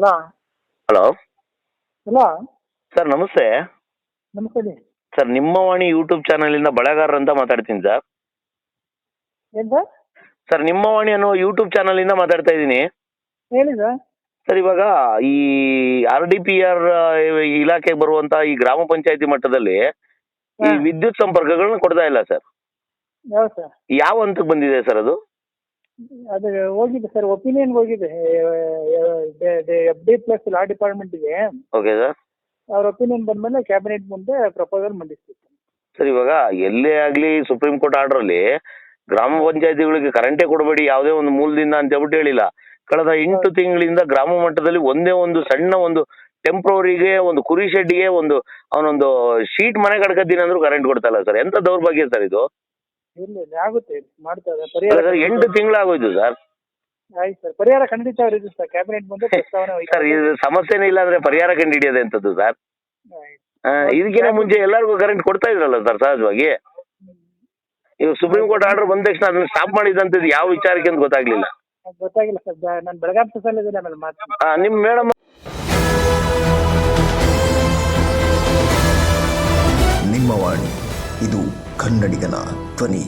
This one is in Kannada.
ಹಲೋ. Hello hello. ಸರ್, ನಮಸ್ತೆ. ನಮಸ್ತೆ ರೀ. ಸರ್, ನಿಮ್ಮ ವಾಣಿ ಯೂಟ್ಯೂಬ್ ಚಾನಲಿಂದ ಬಳೆಗಾರರು ಅಂತ ಮಾತಾಡ್ತೀನಿ ಸರ್. ಏನು ಸರ್? ಸರ್, ನಿಮ್ಮ ವಾಣಿ ಅನ್ನೋ ಯೂಟ್ಯೂಬ್ ಚಾನಲಿಂದ ಮಾತಾಡ್ತಾ ಇದ್ದೀನಿ. ಹೇಳಿ ಸರ್. ಸರ್, ಇವಾಗ ಈ RDPR ಇಲಾಖೆಗೆ ಬರುವಂತ ಈ ಗ್ರಾಮ ಪಂಚಾಯತಿ ಮಟ್ಟದಲ್ಲಿ ಈ ವಿದ್ಯುತ್ ಸಂಪರ್ಕಗಳನ್ನ ಕೊಡ್ತಾ ಇಲ್ಲ ಸರ್. ಯಾವ ಸರ್? ಯಾವ ಹಂತಕ್ಕೆ ಬಂದಿದೆ ಸರ್ ಅದು? ಅದು ಹೋಗಿದೆ ಸರ್, ಒಪಿನಿಯನ್ ಹೋಗಿದೆ FD ಪ್ಲಸ್ ಲಾ ಡಿಪಾರ್ಟ್ಮೆಂಟ್ಗೆ. Okay sir. ಅವ್ರ ಒಪಿನಿಯನ್ ಬಂದ್ಮೇಲೆ ಕ್ಯಾಬಿನೆಟ್ ಮುಂದೆ ಪ್ರಪೋಸಲ್ ಮಂಡಿಸ್ತೀವಿ. ಸರ್, ಇವಾಗ ಎಲ್ಲೇ ಆಗ್ಲಿ ಸುಪ್ರೀಂ ಕೋರ್ಟ್ ಆರ್ಡರ್ ಅಲ್ಲಿ ಗ್ರಾಮ ಪಂಚಾಯತಿಗಳಿಗೆ ಕರೆಂಟೇ ಕೊಡಬೇಡಿ ಯಾವುದೇ ಒಂದು ಮೂಲದಿಂದ ಅಂತ ಹೇಳ್ಬಿಟ್ಟು ಹೇಳಿಲ್ಲ. ಕಳೆದ 8 ತಿಂಗಳಿಂದ ಗ್ರಾಮ ಮಟ್ಟದಲ್ಲಿ ಒಂದೇ ಒಂದು ಸಣ್ಣ ಒಂದು ಟೆಂಪ್ರವರಿಗೆ ಒಂದು ಕುರಿ ಶೆಡ್ಗೆ ಅವನೊಂದು ಶೀಟ್ ಮನೆ ಕಡ್ಕತ್ತೀನಿ ಅಂದ್ರೂ ಕರೆಂಟ್ ಕೊಡ್ತಾ ಇಲ್ಲ ಸರ್. ಎಂತ ದೌರ್ಭಾಗ್ಯ ಸರ್ ಇದು. ಇಲ್ಲ ಆಗುತ್ತೆ, ಮಾಡ್ತಾರೆ ಪರಿಹಾರ. 8 ತಿಂಗಳಾಗೋಯ್ತು ಸರ್. ಆಯ್ತು ಸರ್, ಪರಿಹಾರ ಖಂಡಿತ ಅವ್ರಿಗೆ ಸರ್. ಕ್ಯಾಬಿನೆಟ್ ಮುಂದೆ ಪ್ರಸ್ತಾವನೆ ಸರ್, ಇದು ಸಮಸ್ಯೆನೇ ಇಲ್ಲ ಅಂದ್ರೆ ಪರಿಹಾರ ಕಂಡುಹಿಡಿಯೋದೆ ಎಂತದ್ದು ಸರ್? ಇದಕ್ಕಿಂತ ಮುಂಚೆ ಎಲ್ಲರಿಗೂ ಕರೆಂಟ್ ಕೊಡ್ತಾ ಇದ್ರಲ್ಲ ಸರ್ ಸಹಜವಾಗಿ. ಇವಾಗ ಸುಪ್ರೀಂ ಕೋರ್ಟ್ ಆರ್ಡರ್ ಬಂದ ತಕ್ಷಣ ಅದನ್ನ ಸ್ಟಾಪ್ ಮಾಡಿದಂತದ್ದು ಯಾವ ವಿಚಾರಕ್ಕೆ ಅಂತ ಗೊತ್ತಾಗ್ಲಿಲ್ಲ. ಗೊತ್ತಾಗಿಲ್ಲ ಸರ್. ನಾನು ಬೆಳಗಾಂ ಇದ್ದೀನಿ, ಆಮೇಲೆ ಮಾತು ನಿಮ್ ಮೇಡಮ್. ನಿಮ್ಮ ವಾಣಿ, ಇದು ಕನ್ನಡಿಗನ ಧ್ವನಿ.